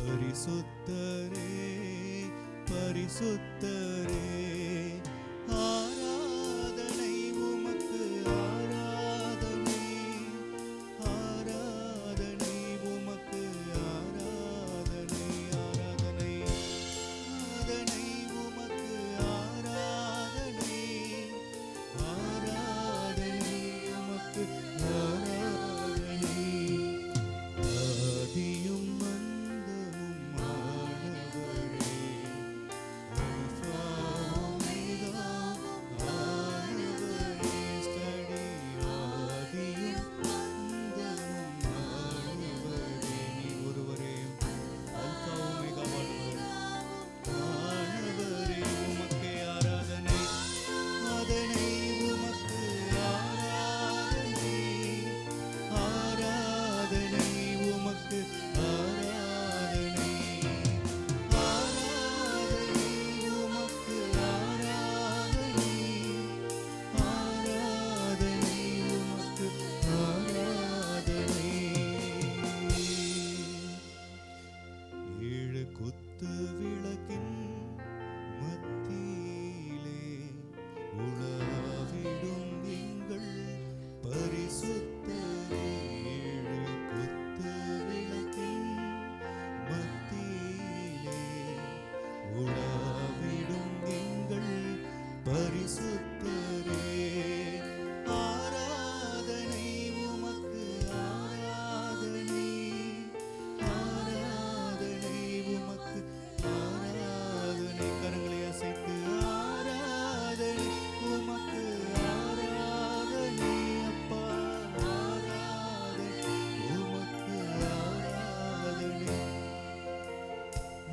பரிசுத்தரே பரிசுத்தரே ஆராதனை உமக்கு ஆராதனை ஆராதனை உமக்கு ஆராதனை ஆராதனை ஆராதனை உமக்கு ஆராதனை ஆராதனை உமக்கு ஆராதனை ஆதியும்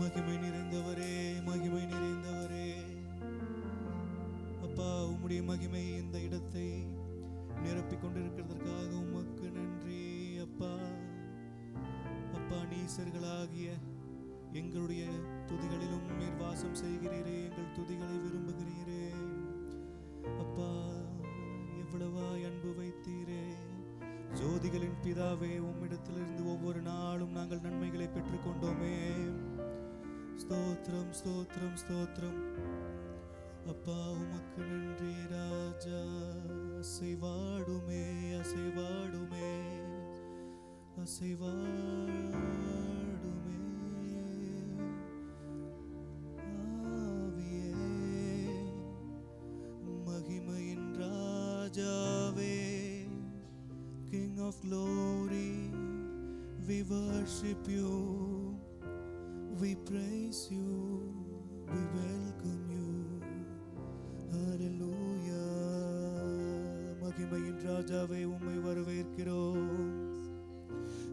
மகிமை நிறைந்தவரே மகிமை நிறைந்தவரே அப்பா, உம்முடைய மகிமை இந்த இடத்தை நிரப்பிக் கொண்டிருக்கிறதற்காக உமக்கு நன்றி அப்பா. அப்பா, நீசர்களாகிய எங்களுடைய துதிகளிலும் நீர் வாசம் செய்கிறீரே, எங்கள் துதிகளை விரும்புகிறீரே அப்பா. எவ்வளவாய் அன்பு வைத்தீரே ஜோதிகளின் பிதாவே, உம்மிடத்திலிருந்து ஒவ்வொரு நாளும் நாங்கள் நன்மைகளை பெற்றுக்கொண்டோமே. ஸ்தோத்திரம் ஸ்தோத்திரம் ஸ்தோத்திரம் அப்பா, உமக்கு நன்றி ராஜா. அசைவாடுமே அசைவாடுமே அசைவாடுமே ஆவியே, மகிமையின் ராஜாவே, King of glory, we worship you, we praise you, we welcome you, hallelujah. மகிமையின் ராஜாவே, உம்மை வரவேற்கிறோம்.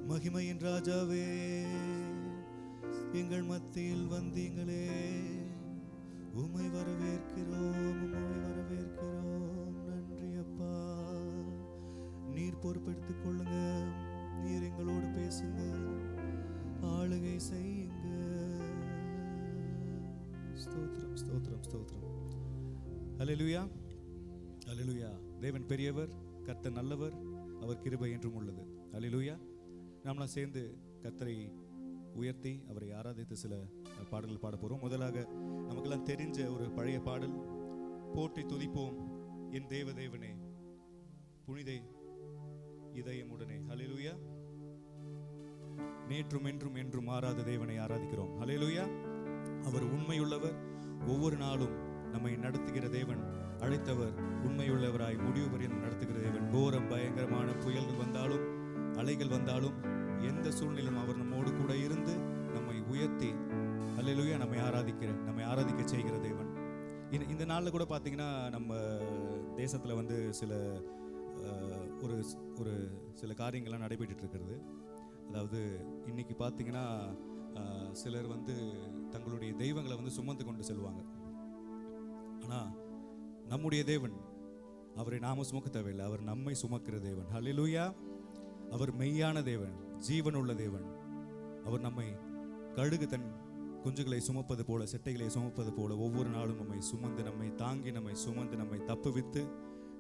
மகிமையின் ராஜாவே, எங்கள் மத்தியில் வந்தீங்களே, உம்மை வரவேற்கிறோம், உம்மை வரவேற்கிறோம். நன்றி அப்பா. நீர் பொறுப்பெடுத்துக் கொள்ளுங்க, நீர் எங்களோடு பேசுங்க, ஆளுகை செய்யுங்க. ஸ்தோத்திரம் ஸ்தோத்திரம் ஸ்தோத்திரம். ஹல்லேலூயா ஹல்லேலூயா. தேவன் பெரியவர், கர்த்தர் நல்லவர், அவர் கிருபை என்றும் உள்ளது. ஹல்லேலூயா. நாமெல்லாம் சேர்ந்து கர்த்தரை உயர்த்தி அவரை ஆராதித்து சில பாடல்கள் பாட போகிறோம். முதலாக நமக்கெல்லாம் தெரிஞ்ச ஒரு பழைய பாடல், போற்றி துதிப்போம் என் தேவதேவனே புனித இதயமுடனே. ஹல்லேலூயா. நேற்றும் என்றும் என்றும் மாறாத தேவனை ஆராதிக்கிறோம். ஹல்லேலூயா. அவர் உண்மையுள்ளவர், ஒவ்வொரு நாளும் நம்மை நடத்துகிற தேவன், அழைத்தவர் உண்மையுள்ளவராய் முடிவு பரியந்தம் நடத்துகிற தேவன். கோரம் பயங்கரமான புயல்கள் வந்தாலும் அலைகள் வந்தாலும் எந்த சூழ்நிலையிலும் அவர் நம்மோடு கூட இருந்து நம்மை உயர்த்தி ஹல்லேலூயா நம்மை ஆராதிக்க செய்கிற தேவன். இந்த நாளில் கூட பார்த்தீங்கன்னா நம்ம தேசத்தில் வந்து ஒரு சில காரியங்கள்லாம் நடைபெற்று இருக்கிறது. அதாவது இன்னைக்கு பார்த்தீங்கன்னா சிலர் வந்து தங்களுடைய தெய்வங்களை வந்து சுமந்து கொண்டு செல்வாங்க. ஆனால் நம்முடைய தேவன், அவரை நாம சுமக்க தேவையில்லை, அவர் நம்மை சுமக்கிற தேவன். ஹல்லேலூயா. அவர் மெய்யான தேவன், ஜீவனுள்ள தேவன். அவர் நம்மை கழுகு தன் குஞ்சுகளை சுமப்பது போல, செட்டைகளை சுமப்பது போல ஒவ்வொரு நாளும் நம்மை சுமந்து, நம்மை தாங்கி, நம்மை சுமந்து, நம்மை தப்புவித்து,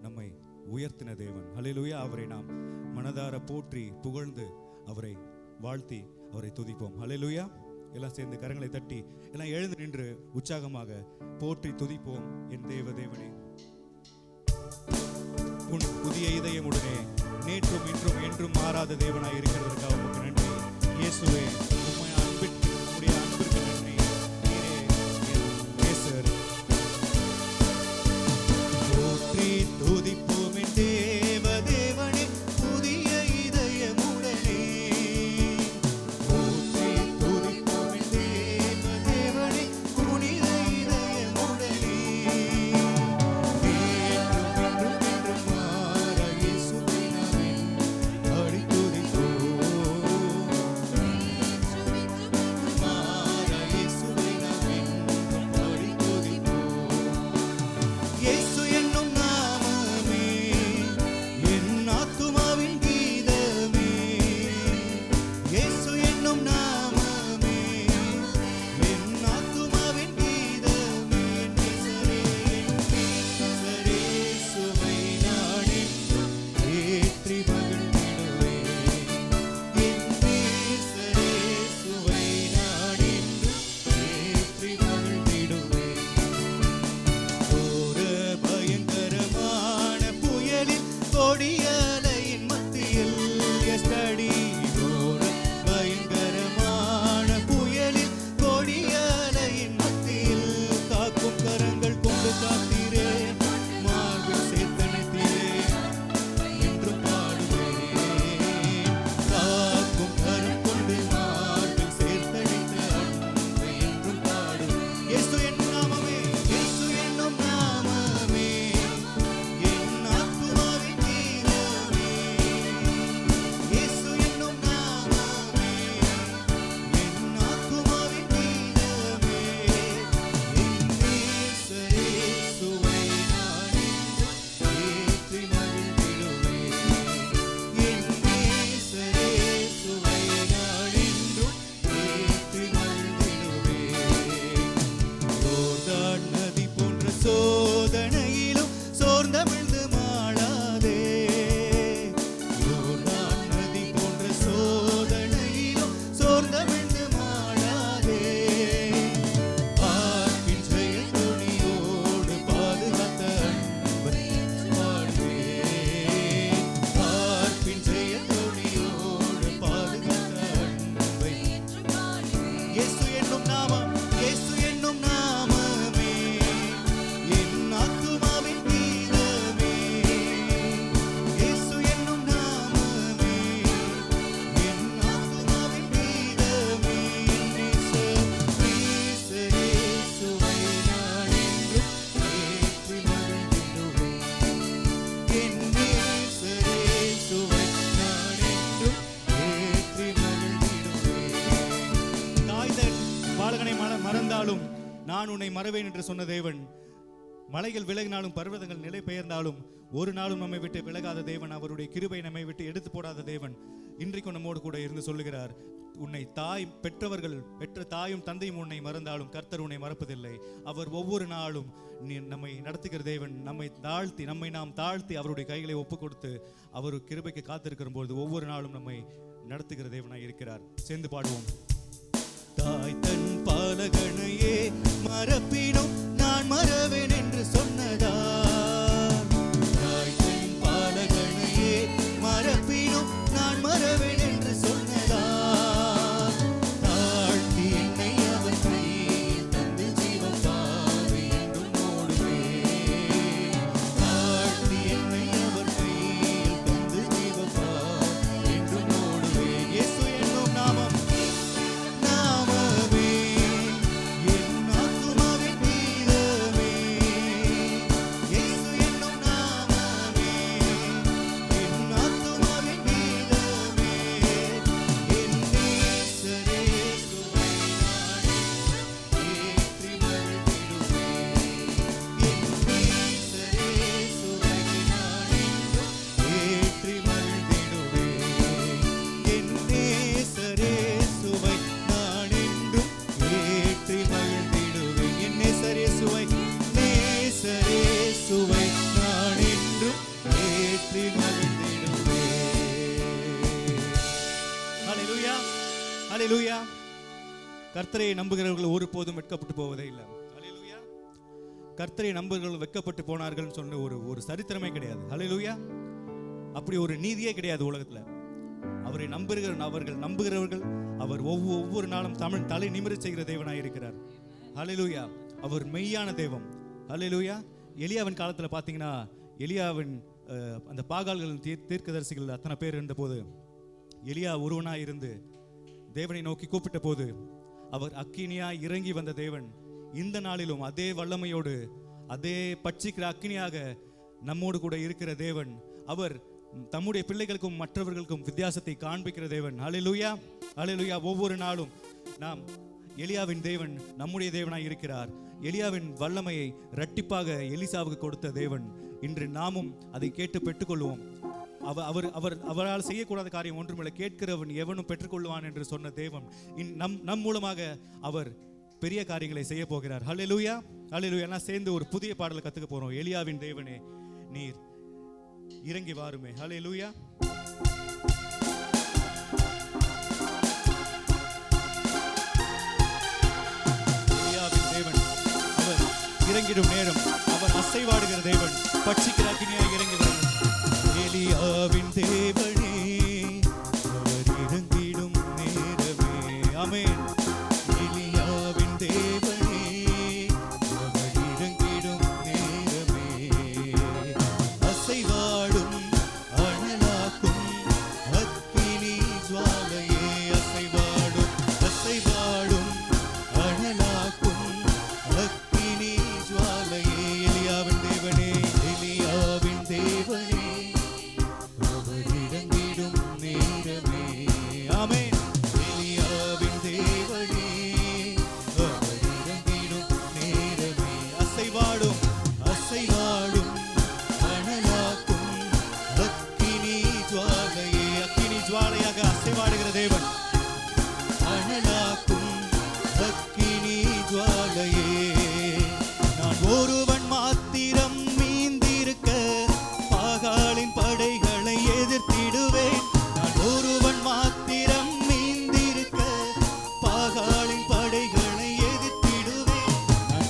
நம்மை உயர்த்தின தேவன். ஹல்லேலூயா. அவரை நாம் மனதார போற்றி புகழ்ந்து அவரை வாழ்த்தி அவரை துதிப்போம். ஹல்லேலூயா எல்லாம் சேர்ந்து கரங்களை தட்டி எல்லாம் எழுந்து நின்று உற்சாகமாக போற்றி துதிப்போம். என் தேவனே, உன் புதிய இதயமுடனே நேற்றும் இன்றும் என்றும் மாறாத தேவனாய் இருக்கிறதற்காக உமக்கு நன்றி. இயேசுவே, உம்மை அன்பிற்கு உம்முடைய அன்பிற்கு நன்றி. நீரே என் நேசர். போற்றி துதிப்போம் என் தேவனே, புதிய இதயமுடனே. போற்றி துதிப்போம் என் தேவனே, புனித இதயமுடனே. மறந்தாலும் நான் உன்னை மறவேன் என்று சொன்ன தேவன், மலைகள் விலகினாலும் பர்வதங்கள் நிலை பெயர்ந்தாலும் ஒரு நாளும் நம்மை விட்டு விலகாத தேவன், அவருடைய கிருபை நம்மை விட்டு எடுத்து போடாத தேவன் இன்றைக்கு நம்மோடு கூட இருந்து சொல்லுகிறார், உன்னை பெற்ற தாயும் தந்தையும் உன்னை மறந்தாலும் கர்த்தர் உன்னை மறப்பதில்லை. அவர் ஒவ்வொரு நாளும் நம்மை நடத்துகிற தேவன். நம்மை நாம் தாழ்த்தி அவருடைய கைகளை ஒப்பு கொடுத்து அவர் கிருபைக்கு காத்திருக்கிற பொழுது ஒவ்வொரு நாளும் நம்மை நடத்துகிற தேவனாய் இருக்கிறார். சேர்ந்து பாடுவோம். தாய் தன் பாலகனையே மறப்பினும் நான் மறவேன் என்று சொன்னதா, தாய் தன் பாலகனையே மறப்பினும் நான் மறவேன் என்று சொன்னதா, தாழ்த்தி என்னை அவர் கையில் தந்து ஜீவன் தாவே என்றும் ஓடுவே, தாழ்த்தி என்னை அவர் கையில் தந்து ஜீவன் தாவே என்றும் ஓடுவே. இயேசு என்னும் நாமம், கர்த்தரை நம்புகிறவர்கள் ஒருபோதும் வெட்கப்பட்டு போவதே இல்லை. ஹல்லேலூயா. கர்த்தரை நம்புகிறவர்கள் வெட்கப்பட்டு போனார்கள் சொன்ன ஒரு சரித்திரமே கிடையாது. ஹல்லேலூயா. அப்படி ஒரு நீதியே கிடையாது உலகத்துல. அவரை நம்புகிறவர்கள் அவர் ஒவ்வொரு நாளும் தலை நிமிரச் செய்கிற தேவனாய் இருக்கிறார். ஹல்லேலூயா. அவர் மெய்யான தெய்வம். ஹல்லேலூயா. எலியாவின் காலத்துல பாத்தீங்கன்னா, எலியாவின் அந்த பாகால்களின் தீர்க்கதரிசிகள் அத்தனை பேர் இருந்தபோது எலியா ஒருவனாய் இருந்து தேவனை நோக்கி கூப்பிட்ட போது அவர் அக்கினியாய் இறங்கி வந்த தேவன் இந்த நாளிலும் அதே வல்லமையோடு அதே பட்சிக்கிற அக்கினியாக நம்மோடு கூட இருக்கிற தேவன். அவர் தம்முடைய பிள்ளைகளுக்கும் மற்றவர்களுக்கும் வித்தியாசத்தை காண்பிக்கிற தேவன். ஹல்லேலூயா. ஹல்லேலூயா. ஒவ்வொரு நாளும் நாம் எலியாவின் தேவன் நம்முடைய தேவனாய் இருக்கிறார். எலியாவின் வல்லமையை இரட்டிப்பாக எலிசாவுக்கு கொடுத்த தேவன். இன்று நாமும் அதை கேட்டு பெற்றுக்கொள்வோம். அவரால் செய்யக்கூடாத காரியம் ஒன்றுமில்லை. கேட்கிறவன் எவனும் பெற்றுக்கொள்வான் என்று சொன்ன தேவன் நம் மூலமாக அவர் பெரிய காரியங்களை செய்ய போகிறார். ஹல்லேலூயா. ஹல்லேலூயா. நான் சேர்ந்து ஒரு புதிய பாடலை கத்துக்க போறோம். எலியாவின் தேவனே நீர் இறங்கி வாருமே. ஹல்லேலூயா. எலியாவின் தேவன் அவர் இறங்கிடும் நேரம், அவர் அசைவாடுகிற தேவன், பட்சிக்கிற அக்கினியாய் இறங்கி வரும். எலியாவின் தேவனே அவர் இறங்கிடும் நேரமே. ஆமென். எலியாவின் தேவனே அவர் இறங்கிடும் நேரமே. அசைவாடும் அனலாக்கும் அக்கினி ஜுவாலையே. அசைவாடும் அனலாக்கும் அக்கினி ஜுவாலையே. எலியாவின் தேவனே, எலியாவின் தேவனே அவர் இறங்கிடும் நேரமே. ஆமென். எலியாவின் தேவனே அவர் இறங்கிடும் நேரமே. அசைவாடும் அனலாக்கும் அக்கினி ஜுவாலையே. அக்கினி ஜுவாலையாக அசைவாடுகிற தேவன், அனலாக்கும் அக்கினி ஜுவாலையே. நான் ஒருவன் மாத்திரம் மீந்திருக்க பாகாலின் படைகளை எதிர்த்திடுவேன். நான் ஒருவன் மாத்திரம் மீந்திருக்க பாகாலின் படைகளை எதிர்த்திடுவேன். நான்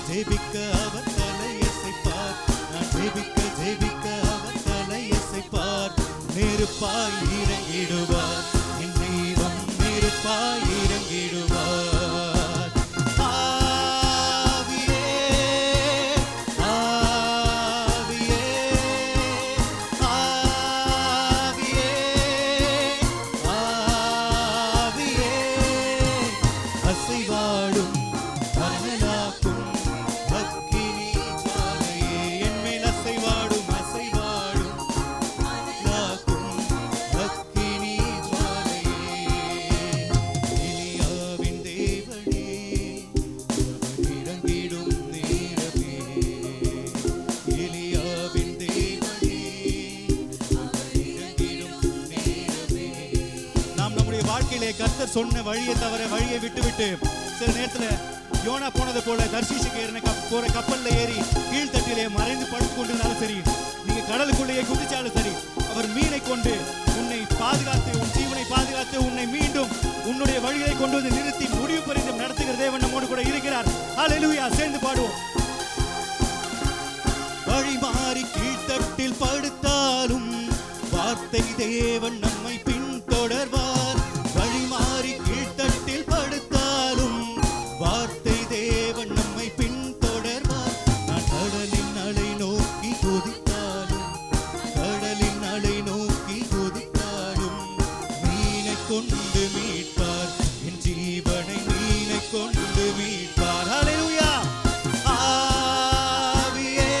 ஜெபிக்க அவர் தலையசைப்பார். நான் ஜெபிக்க அவர் தலையசைப்பார். நெருப்பாய் இறங்கிடுவார். என் தெய்வம் நெருப்பாய் இறங்கிடுவார். கர்த்தர் சொன்ன வழியை தவிர வழியை விட்டு சில நேரத்துல யோனா போனது போல தர்ஷீஷுக்கு போற கப்பல்ல ஏறி கீழ்த்தட்டிலே மறைந்து படுத்து கொண்டிருந்தாலும் சரி, நீங்க கடலுக்குள்ளேயே குதிச்சாலும் சரி, அவர் மீனை கொண்டு உன்னை பாதுகாத்து, உன் ஜீவனை பாதுகாத்து, உன்னை மீண்டும் உன்னுடைய வழியை கொண்டு வந்து நிறுத்தி முடிவு பரிந்து நடத்துகிற தேவன் நம்மோடு கூட இருக்கிறார். ஹல்லேலூயா. சேர்ந்து பாடுவோம். வழி மாறி கீழ்த்தட்டில் படுத்தாலும் வார்த்தை தேவன் நம்மை பின்தொடர்வார். வழி மாறி கீழ்த்தட்டில் படுத்தாலும் வார்த்தை தேவன் நம்மை பின்தொடர்வார். நான் கடலின் அலை நோக்கி குதித்தாலும், கடலின் அலை நோக்கி குதித்தாலும் மீனை கொண்டு மீட்பார். என் ஜீவனை மீனை கொண்டு மீட்பார். ஹல்லேலூயா. ஆவியே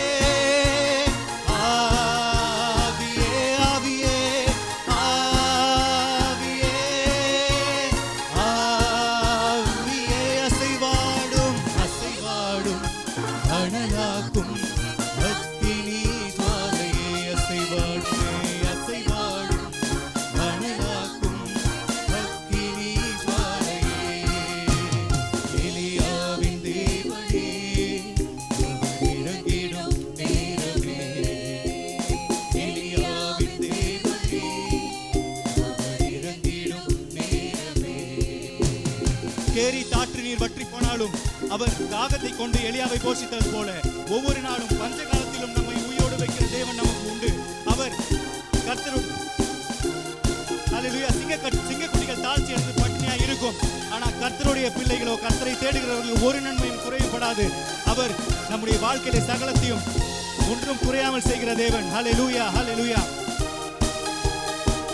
கேரி தாற்று நீர் வற்றி போனாலும் அவர் தாகத்தை கொண்டு எலியாவை போஷித்தது போல ஒவ்வொரு நாளும் பஞ்ச காலத்திலும் நம்மை உயிரோடு வைக்கிற தேவன் நமக்கு உண்டு. அவர் கர்த்தருடைய சிங்கக்குட்டிகள் தாழ்ச்சி எடுத்து பட்டினியா இருக்கும். ஆனா கர்த்தருடைய பிள்ளைகளோ, கர்த்தரை தேடுகிறவர்கள் ஒரு நன்மையும் குறையப்படாது. அவர் நம்முடைய வாழ்க்கையில சகலத்தையும் ஒன்றும் குறையாமல் செய்கிற தேவன். ஹல்லேலூயா, ஹல்லேலூயா.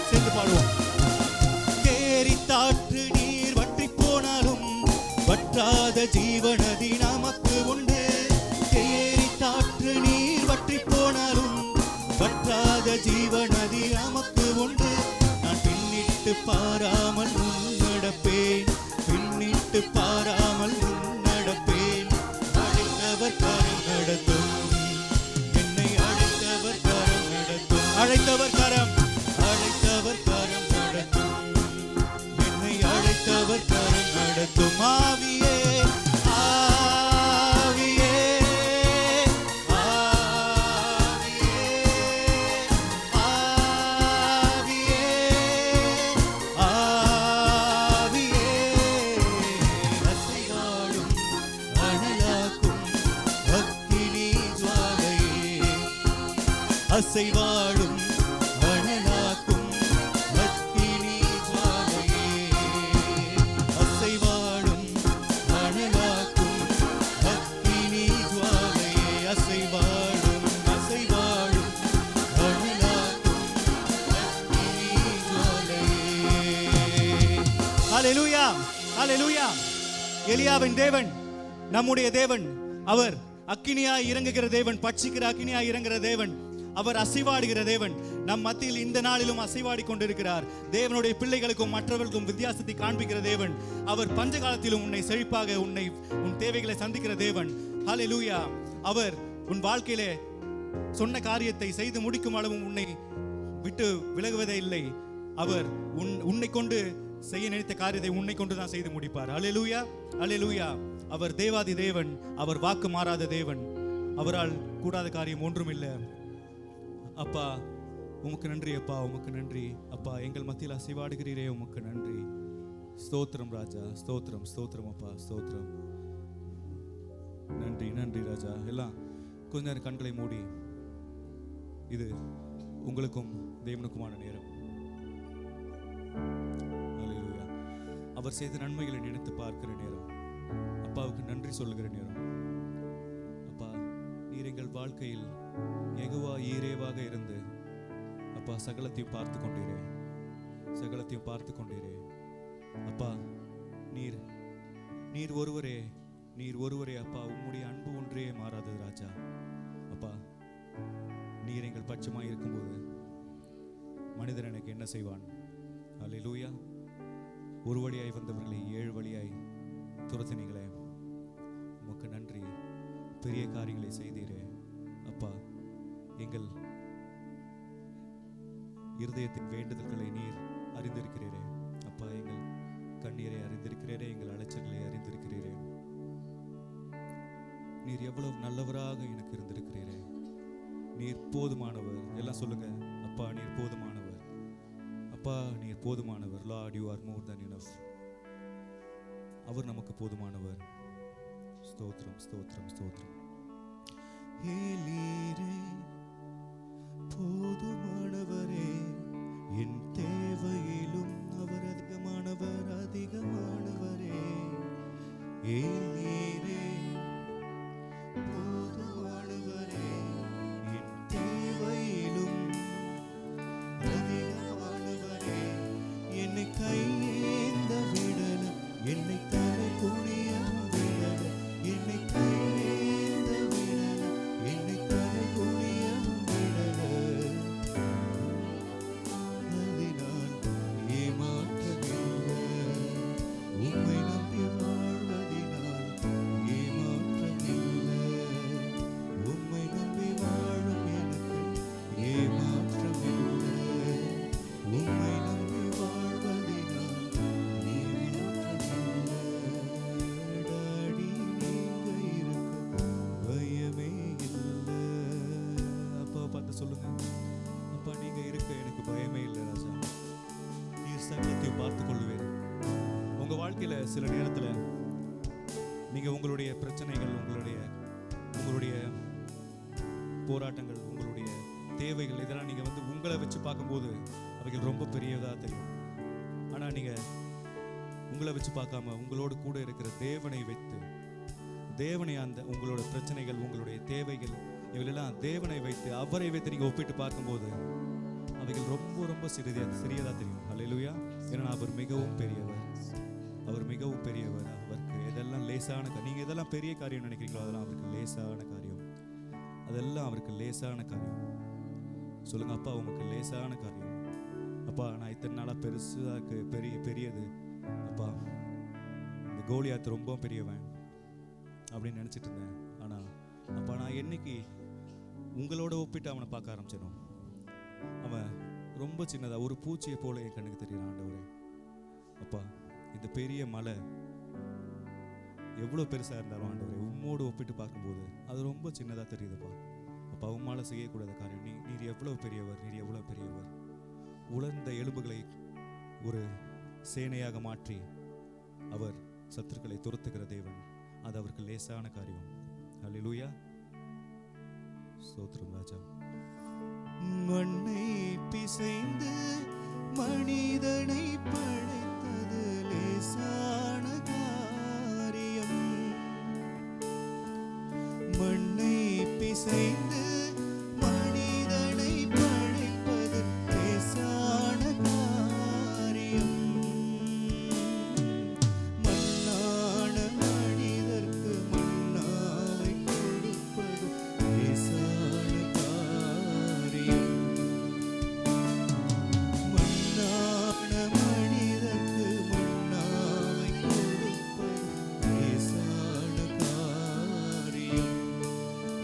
சேர்ந்து பாடுவோம். கேரி தாற்று நீர் வற்றி போனாலும் வற்றாத ஜீவநதி நமக்கு உண்டு. கேரி தாற்று நீர் வற்றி போனாலும் வற்றாத ஜீவநதி நமக்கு உண்டு. நான் பின்னிட்டு பாராமல் முன்னடப்பேன், பின்னிட்டு பாராமல் முன்னடப்பேன். அழைத்தவர் கரம் நடத்தும், என்னை அழைத்தவர் கரம் நடத்தும். அழைத்தவர் கரம், அழைத்தவர் கரம் நடத்தும், என்னை அழைத்தவர் கரம் நடத்தும். ஆவியே அசைவாடும் அனலாக்கும் அக்கினி ஜுவாலையே, அசைவாடும் அனலாக்கும் அக்கினி ஜுவாலையே, அசைவாடும் அசைவாடும் அனலாக்கும் அக்கினி ஜுவாலையே. ஹல்லேலூயா, ஹல்லேலூயா. எலியாவின் தேவன் நம்முடைய தேவன். அவர் அக்கினியாய் இறங்குகிற தேவன், பட்சிக்கிற அக்கினியாய் இறங்குகிற தேவன். அவர் அசைவாடுகிற தேவன். நம் மத்தியில் இந்த நாளிலும் அசைவாடி கொண்டிருக்கிறார். தேவனுடைய பிள்ளைகளுக்கும் மற்றவர்களுக்கும் வித்தியாசத்தை காண்பிக்கிற தேவன். அவர் பஞ்ச காலத்திலும் உன்னை செழிப்பாக உன் தேவைகளை சந்திக்கிற தேவன். ஹல்லேலூயா. அவர் உன் வாழ்க்கையிலே சொன்ன காரியத்தை செய்து முடிக்கும் அளவும் உன்னை விட்டு விலகுவதே இல்லை. அவர் உன்னை கொண்டு செய்ய நினைத்த காரியத்தை உன்னை கொண்டு தான் செய்து முடிப்பார். ஹல்லேலூயா, ஹல்லேலூயா. அவர் தேவாதி தேவன், அவர் வாக்கு மாறாத தேவன். அவரால் கூடாத காரியம் ஒன்றும் இல்லை. அப்பா உமக்கு நன்றி, அப்பா உமக்கு நன்றி. அப்பா எங்கள் மத்தியில் அசைவாடுகிறீரே, உமக்கு நன்றி. ஸ்தோத்திரம் ராஜா, ஸ்தோத்திரம், ஸ்தோத்திரம் அப்பா, ஸ்தோத்திரம். நன்றி, நன்றி ராஜா. எல்லாம் கொஞ்ச நேரம் கண்களை மூடி, இது உங்களுக்கும் தேவனுக்குமான நேரம். ஹல்லேலூயா. அவர் செய்த நன்மைகளை நினைத்து பார்க்கிற நேரம், அப்பாவுக்கு நன்றி சொல்லுகிற நேரம். அப்பா நீர் எங்கள் வாழ்க்கையில் யெகோவா ஈரேவாக இருந்து அப்பா சகலத்தையும் பார்த்து கொண்டீரே, சகலத்தையும் பார்த்து கொண்டீரே. அப்பா நீர் ஒருவரே, நீர் ஒருவரே அப்பா. உம்முடைய அன்பு ஒன்றே மாறாதது ராஜா. அப்பா நீர் எங்கள் பட்சமாய் இருக்கும்போது மனிதன் எனக்கு என்ன செய்வான்? அல்லேலூயா. ஒரு வழியாய் வந்தவர்களை 7 வழியாய் துரத்தினீங்களே, உமக்கு நன்றி. பெரிய காரியங்களை செய்தீரே அப்பா. எங்கள் இருதயத்தின் வேண்டுதல்களை நீர் அறிந்திருக்கிறீரே அப்பா. எங்கள் கண்ணீரை அறிந்திருக்கிறீரே, எங்கள் அலைச்சல்களை அறிந்திருக்கிறீரே. நீர் எவ்வளவு நல்லவராக எனக்கு இருந்திருக்கிறீரே. நீர் போதுமானவர். எல்லாம் சொல்லுங்க, அப்பா நீர் போதுமானவர், அப்பா நீர் போதுமானவர். Lord you are more than enough. அவர் நமக்கு போதுமானவர். ஸ்தோத்திரம், ஸ்தோத்திரம், ஸ்தோத்திரம். ஏலீரே போதுமானவரே, என் தேவையிலும் அவர் அதிகமானவர், அதிகமானவரே. ஏலீரே போதுமானவரே, என் தேவையிலும் அதிகமானவரே. என்னை கையேந்த விடல, என்னை தலை குனிய விடல, என்னை கையேந்த விடல, என்னை தலை குனிய விடல. அதை நான் ஏமாற்றவில்லை, உம்மை நம்பி வாழ்வதினால் சில நேரத்தில் நீங்கள் உங்களுடைய பிரச்சனைகள், உங்களுடைய போராட்டங்கள், உங்களுடைய தேவைகள், இதெல்லாம் நீங்கள் வந்து உங்களை வச்சு பார்க்கும்போது அவைகள் ரொம்ப பெரியதாக தெரியும். ஆனால் நீங்கள் உங்களை வச்சு பார்க்காம உங்களோடு கூட இருக்கிற தேவனை வைத்து, தேவனை அந்த உங்களோட பிரச்சனைகள், உங்களுடைய தேவைகள் இவைகளெல்லாம் தேவனை வைத்து, அவரை வைத்து நீங்கள் ஒப்பிட்டு பார்க்கும்போது அவைகள் ரொம்ப ரொம்ப சிறியதாக தெரியும். அல்லேலூயா. ஏன்னா அவர் மிகவும் பெரியவர், அவர் மிகவும் பெரியவர். அவருக்கு எதெல்லாம் லேசான நீங்கள் எதெல்லாம் பெரிய காரியம் நினைக்கிறீங்களோ அதெல்லாம் அவருக்கு லேசான காரியம். அதெல்லாம் அவருக்கு லேசான காரியம். சொல்லுங்க, அப்பா உமக்கு லேசான காரியம். அப்பா நான் இத்தனை நாளாக பெருசாக பெரியது அப்பா, இந்த கோலியாத் ரொம்ப பெரியவன் அப்படின்னு நினச்சிட்டு இருந்தேன். ஆனால் அப்பா நான் என்னைக்கு உங்களோட ஒப்பிட்டு அவனை பார்க்க ஆரம்பிச்சேனோ, அவன் ரொம்ப சின்னதாக ஒரு பூச்சியை போல என் கண்ணுக்கு தெரியறான். ஆண்டவரே அப்பா, இந்த பெரிய மலை எவ்வளோ பெருசாக இருந்தாலும் ஆண்டவரே உம்மோடு ஒப்பிட்டு பார்க்கும்போது அது ரொம்ப சின்னதாக தெரியுதுப்பா. அப்பா உம்மால் செய்யக்கூடாத காரியம் நீர் எவ்வளோ பெரியவர், நீர் எவ்வளோ பெரியவர். உலர்ந்த எலும்புகளை ஒரு சேனையாக மாற்றி அவர் சத்துருக்களை துரத்துகிற தேவன். அது அவருக்கு லேசான காரியம். அல்லேலூயா. ஸ்தோத்திரம் ராஜா. மண்ணை பிசைந்து மனிதனை படைத்தது லேசான காரியம். மண்ணை பிசைந்து மனிதனை படைப்பது லேசான காரியம். மண்ணான மனிதர்க்கு மண்ணாவை கொடுப்பது லேசான காரியம். மண்ணான மனிதர்க்கு மண்ணாவை கொடுப்பது லேசான காரியம்.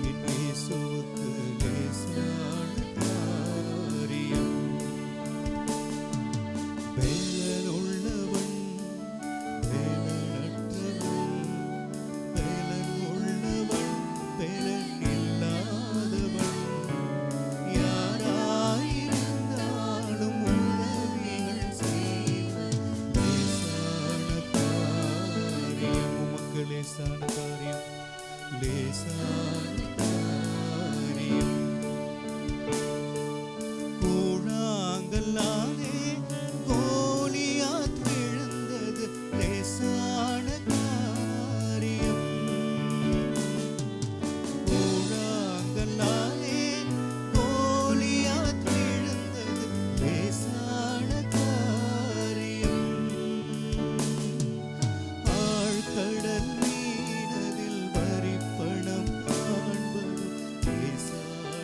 என் இயேசுவுக்கு லேசான காரியம். வேலனுள்ளவன் வேலனற்றவன், வேலன் உள்ளவன் வேலன் இல்லாதவன், யாராயிருந்தாலும் உதவிகள் செய்வது லேசான காரியம். உமக்கு லேசான காரியம், லேசான காரியம். கூழாங்கல்லாலே கோலியாத் விழுந்தது லேசான காரியம். கூழாங்கல்லாலே கோலியாத் விழுந்தது லேசான காரியம். ஆழ்கடல் மீனதில் வரிப்பணம் காண்பது லேசான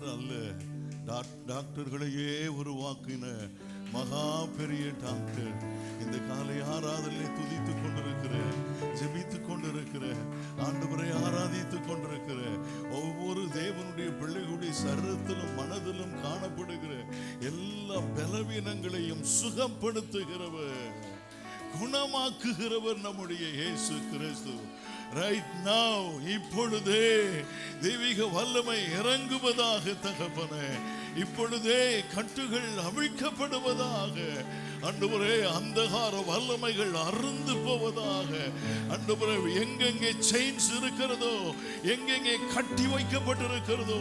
டாக்டர் அல்ல, டாக்டர்களையே உருவாக்கின மகா பெரிய டாக்டர். இந்த காலை ஆராதனை துதித்துக் கொண்டிருக்கிற, ஜெபித்துக் கொண்டிருக்கிற, ஆண்டவரை ஆராதித்துக் கொண்டிருக்கிற ஒவ்வொரு தேவனுடைய பிள்ளைகளுடைய சரீரத்திலும் மனதிலும் காணப்படுகிற எல்லா பலவீனங்களையும் சுகப்படுத்துகிறவர், குணமாக்குகிறவர் நம்முடைய இயேசு கிறிஸ்து. ரைட் நவ், இப்பொழுதே தெய்வீக வல்லமை இறங்குவதாக தகப்பனே. இப்பொழுதே கட்டுகள் அவிழ்க்கப்படுவதாக ஆண்டவரே. அந்தகார வல்லமைகள் அறுந்து போவதாக ஆண்டவரே. எங்கெங்கே செயின்ஸ் இருக்கிறதோ, எங்கெங்கே கட்டி வைக்கப்பட்டிருக்கிறதோ,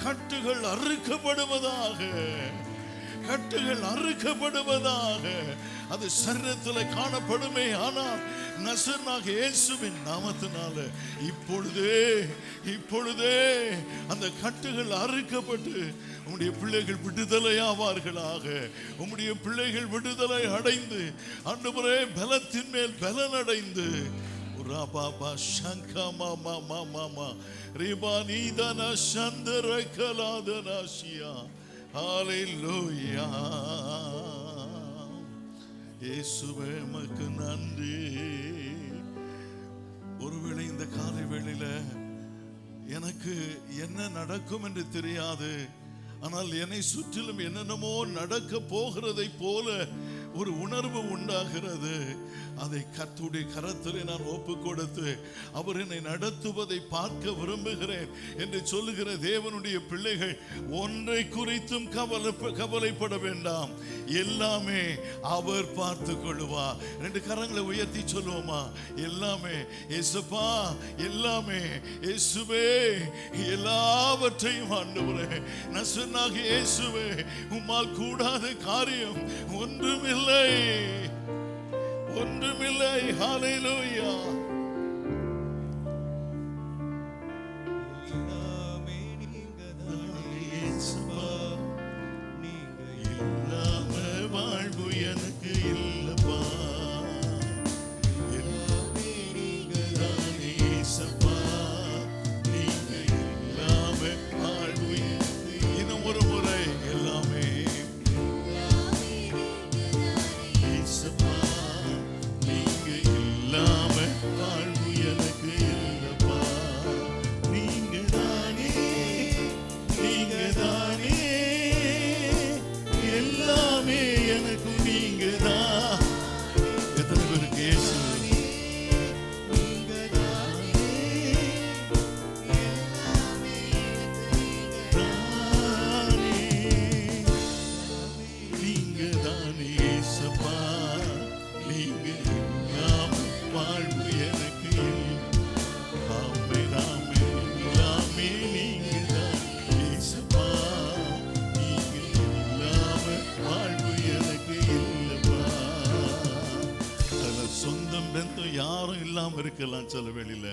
கட்டுகள் அறுக்கப்படுவதாக, கட்டுகள் அறுக்கப்படுவதாக. அது சரீரத்தில் காணப்படுமே, ஆனால் நசரேயனாகிய இயேசுவின் நாமத்தினால இப்பொழுதே அந்த கட்டுகள் அறுக்கப்பட்டு உம்முடைய பிள்ளைகள் விடுதலை ஆவார்களாக. உம்முடைய பிள்ளைகள் விடுதலை அடைந்து ஆண்டவரே பலத்தின் மேல் பலன் அடைந்து ராபாபா சங்கமா மாமா மாமா ரிபானிதன சந்தரகலாதனாசியா. ஹல்லேலூயா. இயேசுவே உமக்கு நன்றி. ஒருவேளை இந்த காலை வேளையில எனக்கு என்ன நடக்கும் என்று தெரியாது, ஆனால் என்னை சுற்றிலும் என்னென்னமோ நடக்க போகிறதை போல ஒரு உணர்வு உண்டாகிறது. அதை கர்த்தருடைய கரத்திலே நான் ஒப்பு கொடுத்து அவர் என்னை நடத்துவதை பார்க்க விரும்புகிறேன் என்று சொல்லுகிற தேவனுடைய பிள்ளைகள் ஒன்றை குறித்தும் கவலைப்பட வேண்டாம். எல்லாமே அவர் பார்த்து கொள்ளுவார். 2 கரங்களை உயர்த்தி சொல்லுவோமா? எல்லாமே இயேசுப்பா, எல்லாமே இயேசுவே, எல்லாவற்றையும் ஆண்டவரே நசரேயனாகிய இயேசுவே, உம்மால் கூடாத காரியம் ஒன்றுமில்லை, ஒன்றுமில்லை. ஹல்லேலூயா. எல்லாமே நீங்கதானே இயேசுப்பா, நீங்க இல்லாம வாழ்வு எனக்கு இல்லப்பா. எல்லாமே நீங்கதானே இயேசுப்பா, நீங்க இல்லாம வாழ்வு. இன்னும் ஒரு முறை, எல்லாமே இயேசுப்பா, நீங்க இல்லாம வாழ்வு எனக்கு இல்லப்பா. நீங்கதானே, நீங்கதானே, எல்லாமே எனக்கு நீங்கதான். எத்தனை பேருக்கு இயேசு நீங்கதானே இயேசுப்பா, நீங்க இல்லாம வாழ்வு எனக்கு எல்லாமே, எல்லாமே நீங்கதான் இயேசுப்பா, நீங்க இல்லாம வாழ்வு எனக்கு இல்லப்பா. அதுல சொந்தம் பந்தம் யாரும் இல்லாம இருக்கலாம். சில வேளையில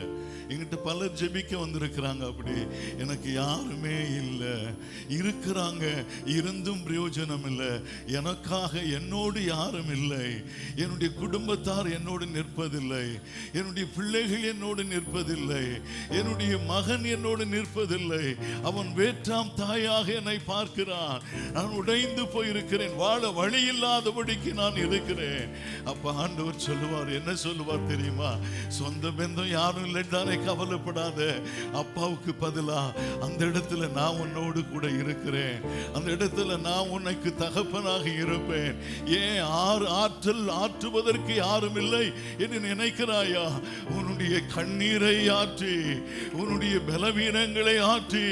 எங்கிட்ட பலர் ஜெபிக்க வந்திருக்கிறாங்க, அப்படி எனக்கு யாருமே இல்லை, இருக்கிறாங்க இருந்தும் பிரயோஜனம் இல்லை, எனக்காக என்னோடு யாரும் இல்லை, என்னுடைய குடும்பத்தார் என்னோடு நிற்பதில்லை, என்னுடைய பிள்ளைகள் என்னோடு நிற்பதில்லை, என்னுடைய மகன் என்னோடு நிற்பதில்லை, அவன் வேற்றாம் தாயாக என்னை பார்க்கிறான், நான் உடைந்து போயிருக்கிறேன், வாழ வழி இல்லாதபடிக்கு நான் இருக்கிறேன். அப்ப ஆண்டவர் சொல்லுவார், என்ன சொல்லுவார் தெரியுமா? சொந்த பந்தம் யாரும் இல்லைன்னு கவலைப்படாத, அப்பாவுக்கு பதிலா அந்த இடத்துல நான் உன்னோடு கூட இருக்கிறேன், அந்த இடத்துல நான் உனக்கு தகப்பனாக இருப்பேன். ஏன் ஆற்றுவதற்கு யாரும் இல்லை என்று நினைக்கிறாயா? உன்னுடைய கண்ணீரை ஆற்றி, உன்னுடைய பலவீனங்களை ஆற்றி,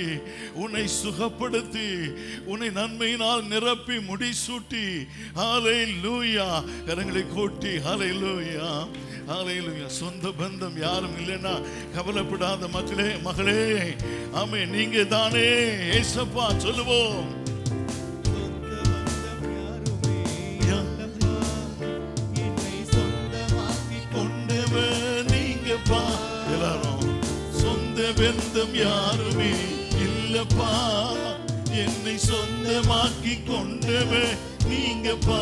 உன்னை சுகப்படுத்தி, உன்னை நன்மையினால் நிரப்பி முடிசூட்டி, ஹல்லேலூயா, கரங்களை கோட்டி ஹல்லேலூயா, ஹல்லேலூயா. சொந்த பந்தம் யாரும் இல்லைன்னா கவலைப்படாத மக்களே, மகளே, ஆமே, நீங்க தானே ஏசப்பா. சொல்லுவோம், எல்லாரும் சொந்த பந்தம் யாருமே இல்லப்பா, என்னை சொந்தமாக்கி கொண்டவன் நீங்கப்பா,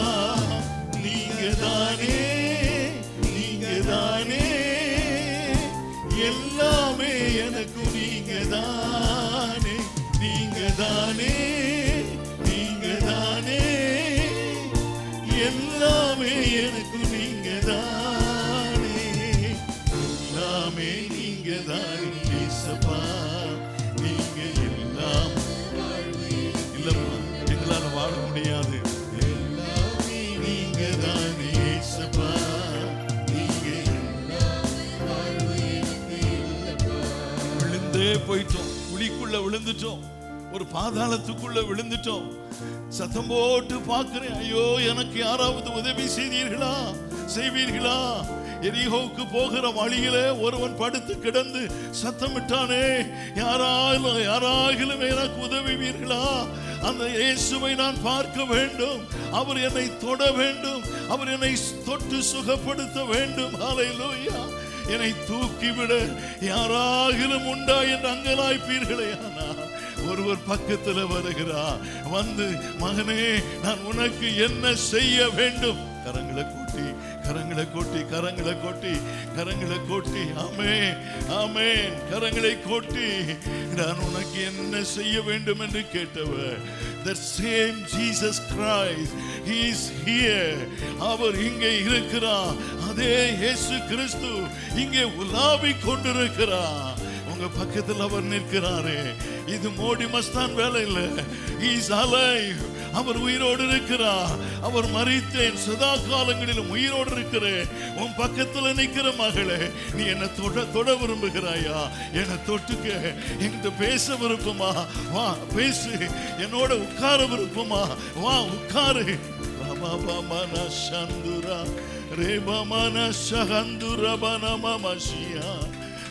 நீங்க தானே, நீங்க தானே, எல்லாமே எனக்கு நீங்க தானே, நீங்க தானே. முடியாது. எல்லாமே நீங்க தானே இயேசுப்பா, நீங்க விழுந்தே போயிட்டோம், குழிக்குள்ள விழுந்துட்டோம், ஒரு பாதாளத்துக்குள்ள விழுந்துட்டோம். சத்தம் போட்டு பார்க்கிறேன், ஐயோ எனக்கு யாராவது உதவி செய்வீர்களா? எரிகோவுக்கு போகிற வழியில ஒருவன் படுத்து கிடந்து சத்தமிட்டானே, யாராகிலும் எனக்கு உதவுவீர்களா? அந்த இயேசுவை நான் பார்க்க வேண்டும், அவர் என்னை தொட வேண்டும், அவர் என்னை தொட்டு சுகப்படுத்த வேண்டும். ஹல்லேலூயா. என்னை தூக்கிவிட யாராகிலும் உண்டா என்று அங்கலாய்ப்பீர்களே. ஆனால் ஒருவர் பக்கத்தில் வருகிறார், வந்து மகனே நான் உனக்கு என்ன செய்ய வேண்டும்? கரங்களை கூட்டி கரங்களை கூட்டி கரங்களை கூட்டி கரங்களை கூட்டி ஆமென் ஆமென் கரங்களை கூட்டி நான் உனக்கு என்ன செய்ய வேண்டும் என்று கேட்டவர். The same Jesus Christ, He is here. அவர் இங்கே இருக்கிறார். அதே இயேசு கிறிஸ்து இங்கே உலாவிக் கொண்டிருக்கிறார். உங்க பக்கத்தில் அவர் நிற்கிறாரே. இது மோடி மஸ்தான் வேலை இல்லை. He is alive. அவர் உயிரோடு இருக்கிறார். அவர் மரித்தேன் சதா காலங்களிலும் உயிரோடு இருக்கிறேன். உன் பக்கத்தில் நிற்கிற மகளே, நீ என்ன தொட விரும்புகிறாயா? என்னை தொட்டுக்க, என்கிட்ட பேச விருப்பமா? வா பேசு. என்னோட உட்கார விருப்பமா? வா உட்காரு.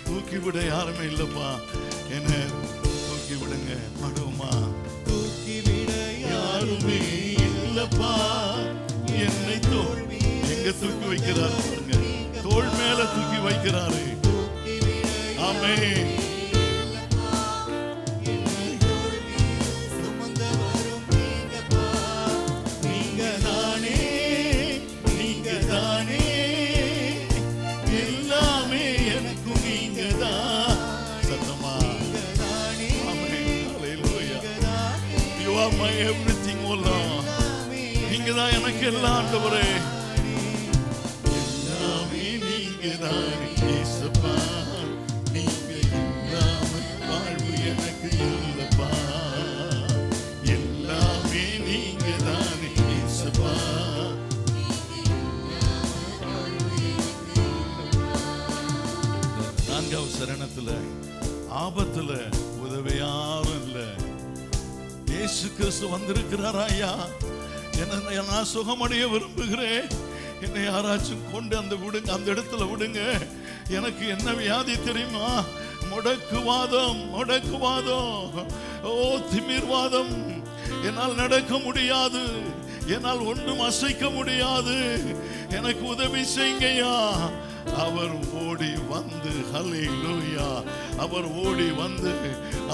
தூக்கி விட யாருமே இல்லப்பா. என்ன தூக்கி விடுங்க படுமா? தூக்கி விட யாருமே இல்லப்பா. என்னை எங்க தூக்கி வைக்கிறார் பாருங்க, தோள் மேல தூக்கி வைக்கிறாரு. ஆமென். My everything, oh Lord. நீங்க தான் எனக்கு எல்லாம் ஆண்டவரே. எல்லாமே நீங்க தான் இயேசுப்பா. நீங்க இல்லாமல் வாழ்வு எனக்கு இல்லப்பா. எல்லாமே நீங்க தான் இயேசுப்பா. நான்காவது சரணத்துல ஆபத்துல உதவி யாரும் இல்லை. இயேசு கிறிஸ்து வந்திருக்கிறார். ஐயா என்ன நான் சுகமடைய விரும்புகிறேன். என்னை யாராச்சும் கொண்டு அந்த இடத்துல விடுங்க. எனக்கு என்ன வியாதி தெரியுமா? முடக்குவாதம். ஓ திமிர்வாதம். என்னால் நடக்க முடியாது, என்னால் ஒன்றும் அசைக்க முடியாது. எனக்கு உதவி செய்யுங்கய்யா. அவர் ஓடி வந்து ஹல்லேலூயா, அவர் ஓடி வந்து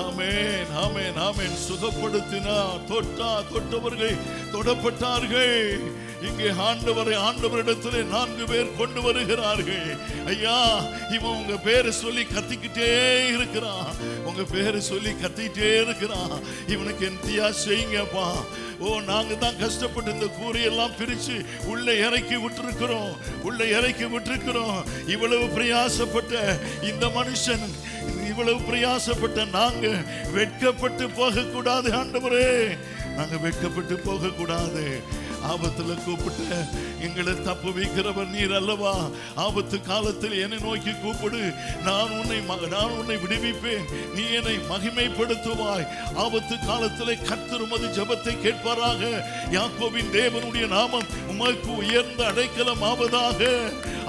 ஆமென் ஆமென் ஆமென் சுகப்படுத்தினார். தொட்டவர்கள் தொடப்பட்டார்கள். இங்கே ஆண்டவரிடத்திலே 4 பேர் கொண்டு வருகிறார்கள். ஐயா இவன் உங்க பேரை சொல்லி கத்திக்கிட்டே இருக்கிறான். உங்க பேரை சொல்லி கத்திக்கிட்டே இருக்கிறான். இவனுக்கு எந்தியா செய்யுங்கப்பா. ஓ நாங்க தான் கஷ்டப்பட்டு இந்த கூரையெல்லாம் பிரிச்சு உள்ள இறக்கி விட்டுருக்கிறோம். இவ்வளவு பிரயாசப்பட்ட இந்த மனுஷன், இவ்வளவு பிரயாசப்பட்ட நாங்க வெட்கப்பட்டு போக கூடாது ஆண்டவரே. நாங்க வெட்கப்பட்டு போக கூடாது. ஆபத்துல கூப்பிட்டு எங்களை தப்பு வைக்கிறவர் நீர் அல்லவா? ஆபத்து காலத்தில் என்னை நோக்கி கூப்பிடு, நான் உன்னை விடுவிப்பேன், நீ என்னை மகிமைப்படுத்துவாய். ஆபத்து காலத்திலே கர்த்தர் உமது ஜெபத்தை கேட்பாராக. யாக்கோபின் தேவனுடைய நாமம் உமக்கு உயர்ந்த அடைக்கலம் ஆவதாக.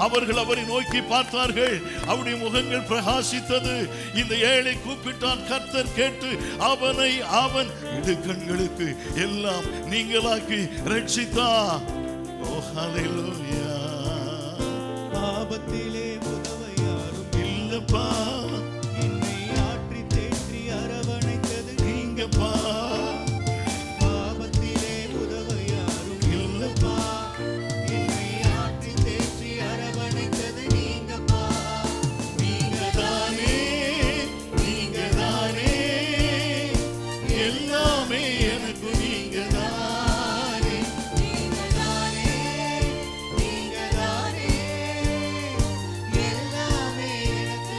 அவர்கள் அவரை நோக்கி பார்த்தார்கள், அவருடைய முகங்கள் பிரகாசித்தது. இந்த ஏழை கூப்பிட்டான், கர்த்தர் கேட்டு அவனை அவன் இடுக்கண்களுக்கு எல்லாம் நீங்களாக்கி ரட்சித்தார். ஓ ஹல்லேலூயா. ஆபத்திலே உதவ யாரும் இல்லப்பா. என்னை ஆற்றி தேற்றி அரவணைத்தது நீங்கப்பா. ஆபத்திலே உதவ யாரும் இல்லப்பா. என்னை ஆற்றி தேற்றி அரவணைத்தது நீங்கப்பா. நீங்கதானே எல்லாமே எனக்கு நீங்கதானே. எல்லாமே எனக்கு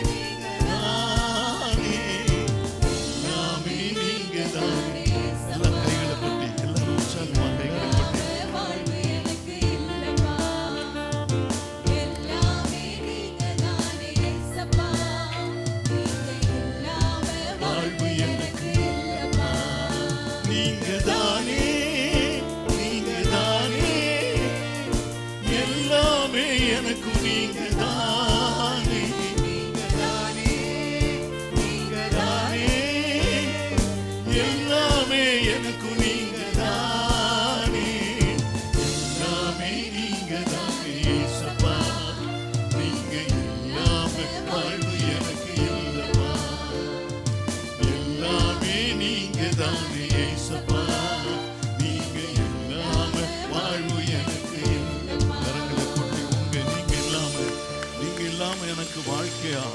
வாழ்க்கையா?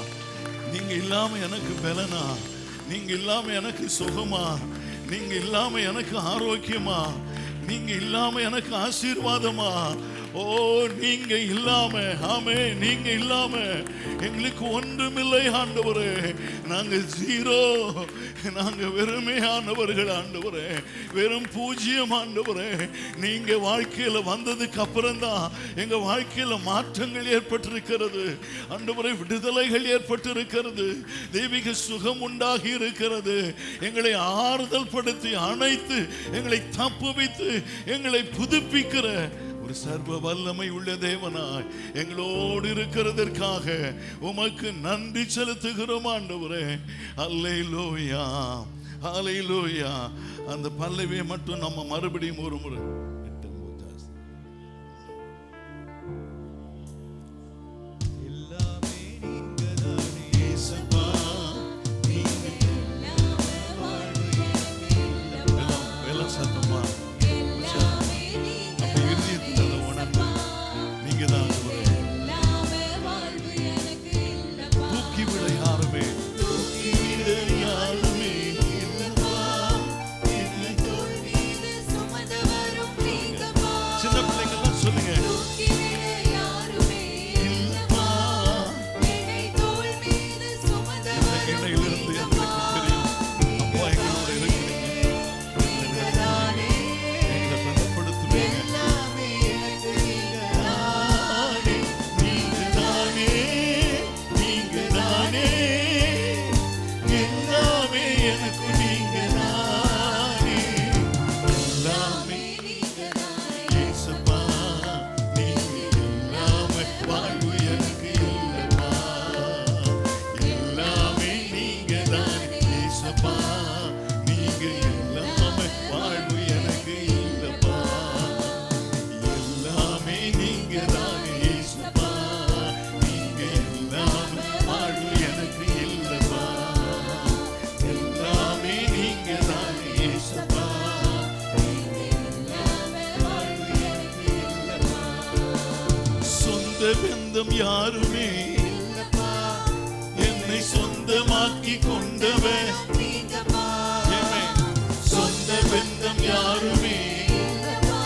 நீங்க இல்லாம எனக்கு பலனா? நீங்க இல்லாம எனக்கு சுகமா? நீங்க இல்லாம எனக்கு ஆரோக்கியமா? நீங்க இல்லாம எனக்கு ஆசீர்வாதமா? ஓ, நீங்க இல்லாம, ஆமே, நீங்க இல்லாம எங்களுக்கு ஒன்றுமில்லை ஆண்டவரே. நாங்க ஜீரோ, நாங்க வெறுமையானவர்கள் ஆண்டவரே, வெறும் பூஜ்ஜியம் ஆண்டவரே. நீங்க வாழ்க்கையில வந்ததுக்கு அப்புறம் தான் எங்க வாழ்க்கையில மாற்றங்கள் ஏற்பட்டிருக்கிறது ஆண்டவரே, விடுதலைகள் ஏற்பட்டிருக்கிறது, தெய்வீக சுகம் உண்டாகி இருக்கிறது. எங்களை ஆறுதல் படுத்தி அணைத்து எங்களை தப்புவித்து எங்களை புதுப்பிக்கிற ஒரு சர்வ வல்லமை உள்ள தேவனாய் எங்களோடு இருக்கிறதற்காக உமக்கு நன்றி செலுத்துகிறோம் ஆண்டவரே. அல்லேலூயா, அல்லேலூயா. அந்த பல்லவியை மட்டும் நம்ம மறுபடியும் ஒரு முறை எல்லாமே நீங்கதானே இயேசுப்பா, நீங்க எல்லாமே வாழ்வு எனக்கு இல்லப்பா. எல்லாம் சத்தமா எல்லாமே நீங்க நீங்க தான் எல்லாமே வாழ்வு எனக்கு இல்லப்பா. தூக்கி விட யாருமே இல்லப்பா. என்னை தோள் மீது சுமந்து வரும் நீங்கப்பா. சின்ன பிள்ளைங்கெல்லாம் சொல்லுங்க. தூக்கி விட யாருமே இல்லப்பா. என்னை தோள் மீது சுமந்து வரும் இணையிலிருந்து நீங்கப்பா. எங்களுக்கு தெரியும் அப்பா எங்களோட இருக்கிறீங்க. நீங்கதானே எங்களை பலப்படுத்துவீங்க. எல்லாமே எனக்கு நீங்கதானே. நீங்கதானே, நீங்கதானே, எல்லாமே எனக்கு நீங்கதானே. எல்லாமே நீங்கதானே இயேசுப்பா, நீங்க இல்லாம வாழ்வு எனக்கு இல்லப்பா. எல்லாமே நீங்கதானே இயேசுப்பா, நீங்க இல்லாம வாழ்வு எனக்கு இல்லப்பா. எல்லாமே நீங்கதானே இயேசுப்பா, நீங்க இல்லாம வாழ்வு எனக்கு இல்லப்பா. எல்லாமே நீங்கதானே இயேசுப்பா, எல்லாமே வாழ்வு எனக்கு இல்லப்பா. சொந்த பந்தம் யாருமே இல்லப்பா. என்னை சொந்தமாக்கி கொண்டவன். நீங்கப்பா. என்னை சொந்த பந்தம் யாருமே இல்லப்பா.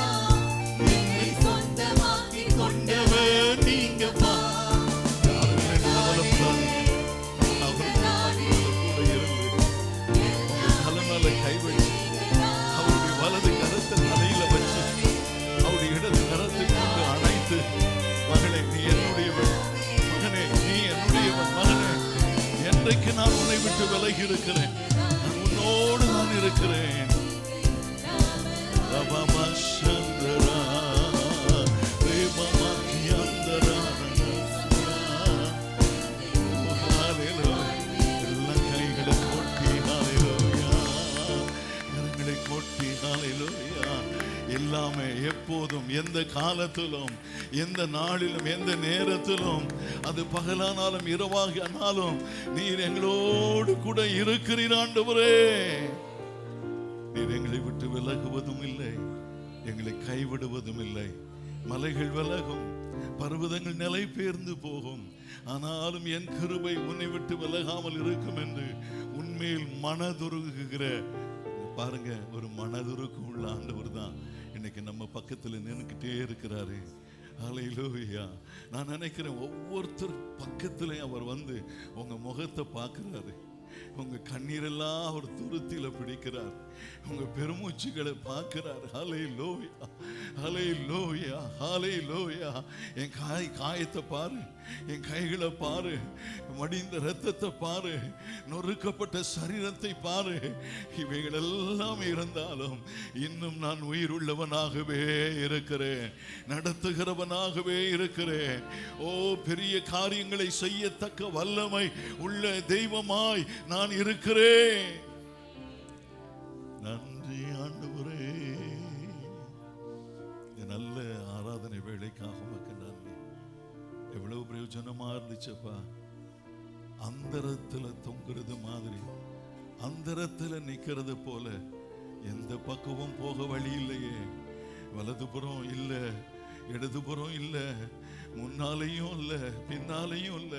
என்னை சொந்தமாக்கி கொண்டவன் நீங்கப்பா. யாருமே கவலைப்படாதீங்க. அவர் கூட இருந்து உங்க தலை மேல கை வச்சு அவருடைய வலது கரத்தை தலையில வச்சு அவருடைய இடது கரத்தை கொண்டு அணைத்து, மகளே நீ என்னுடையவன், மகனே நீ என்னுடையவன், மகனே என்றைக்கு நான் உன்னை விட்டு விலகி இருக்கிறேன், நான் உன்னோடு நான் இருக்கிறேன். ரபமா சந்திரா, ரேபமா கியந்தரா, எல்லாம் கைகளை கொட்டி ஹalleluya, கரங்களை கொட்டி ஹalleluya. எல்லாமே எப்போதும் எந்த காலத்திலும் எந்த நாளிலும் எந்த நேரத்திலும், அது பகலானாலும் இரவாகினாலும் நீர் எங்களோடு கூட இருக்கிறீர் ஆண்டவரே. நீர் எங்களை விட்டு விலகுவதும் இல்லை, எங்களை கைவிடுவதும் இல்லை. மலைகள் விலகும், பர்வதங்கள் நிலை பெயர்ந்து போகும், ஆனாலும் என் கிருபை உன்னை விட்டு விலகாமல் இருக்கும் என்று உண்மையில் மனதுருகுகிற, பாருங்க, ஒரு மனதுருக்கு உள்ள ஆண்டவர் தான் இன்னைக்கு நம்ம பக்கத்துல நின்னுக்கிட்டே இருக்கிறாரு. ஹalleluya. நான் நினைக்கிறேன் ஒவ்வொருத்தர் பக்கத்திலே அவர் வந்து உங்க முகத்தை பார்க்கிறாரு, உங்க கண்ணீரெல்லாம் அவர் துருத்தில பிடிக்கிறார், உங்க பெருமூச்சுகளை பார்க்கிறார். ஹalleluya, ஹalleluya, ஹalleluya. என் காயத்தை பாரு, என் கைகளை பாரு, மடிந்த இரத்தத்தை பாரு, நொறுக்கப்பட்ட சரீரத்தை பாரு. இவைகள் எல்லாம் இருந்தாலும் இன்னும் நான் உயிருள்ளவனாகவே இருக்கிறேன், நடத்துகிறவனாகவே இருக்கிறேன். ஓ, பெரிய காரியங்களை செய்யத்தக்க வல்லமை உள்ள தெய்வமாய் நான் இருக்கிறேன். நன்றி ஆண்டவரே, இந்த நல்ல ஆராதனை வேளைக்காக உமக்கு நன்றி. எவ்வளவு பிரயோஜனமா இருந்துச்சப்பா. அந்தரத்துல தொங்குறது மாதிரி, அந்தரத்துல நிக்கிறது போல, எந்த பக்கமும் போக வழி இல்லையே. வலதுபுறம் இல்ல, இடதுபுறம் இல்ல, முன்னாலையும் இல்ல, பின்னாலையும் இல்ல.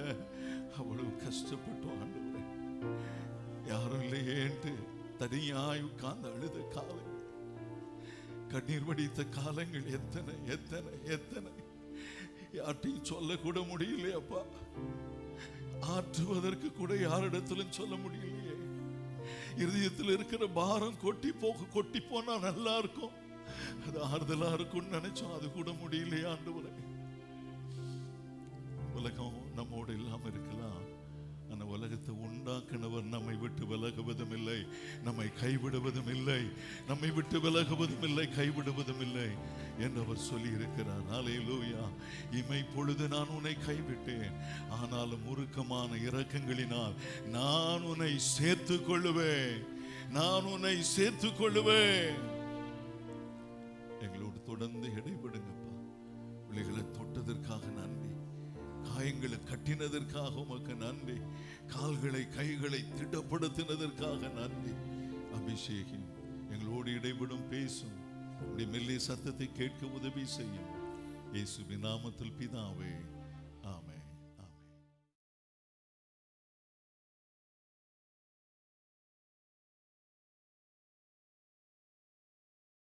அவ்வளவு கஷ்டப்பட்டோம் ஆண்டவரே. யாரும் இல்லையேன்ட்டு தனியாய் உட்கார்ந்து அழுத காலங்கள், கண்ணீர் வடித்த காலங்கள் எத்தனை எத்தனை எத்தனை. யார்ட்டையும் சொல்ல கூட முடியலையே அப்பா, ஆற்றுவதற்கு கூட யாரிடத்திலும் சொல்ல முடியலையே. இருதயத்தில் இருக்கிற பாரம் கொட்டி போனா நல்லா இருக்கும், அது ஆறுதலா இருக்கும்னு நினைச்சோம், அது கூட முடியலையே ஆண்டவரே. உலகம் நம்மோடு இல்லாம இருக்கலாம், அந்த உலகத்தை உண்டாக்கினவர் நம்மை விட்டு விலகுவதும் இல்லை, நம்மை கைவிடுவதும் இல்லை, நம்மை விட்டு விலகுவதும் இல்லை, கைவிடுவதும் இல்லை என்று அவர் சொல்லி இருக்கிறார். ஹல்லேலூயா. இமை பொழுது நான் உன்னை கைவிட்டேன், ஆனாலும் உருக்கமான இரக்கங்களினால் நான் உன்னை சேர்த்துக் கொள்ளுவேன், நான் உன்னை சேர்த்துக் கொள்ளுவேன். எங்களோடு தொடர்ந்து இடைபடுங்கப்பா. பிள்ளைகளை தொட்டதற்காக நன்றி, காயங்களை கட்டினதற்காக உமக்கு நன்றி, கால்களை கைகளை திடப்படுத்தினதற்காக நன்றி. அபிஷேகம் எங்களோடு இடைபடும், பேசும், மெல்லிய சத்தத்தை கேட்க உதவி செய்யும். இயேசுவின் நாமத்தில் பிதாவே.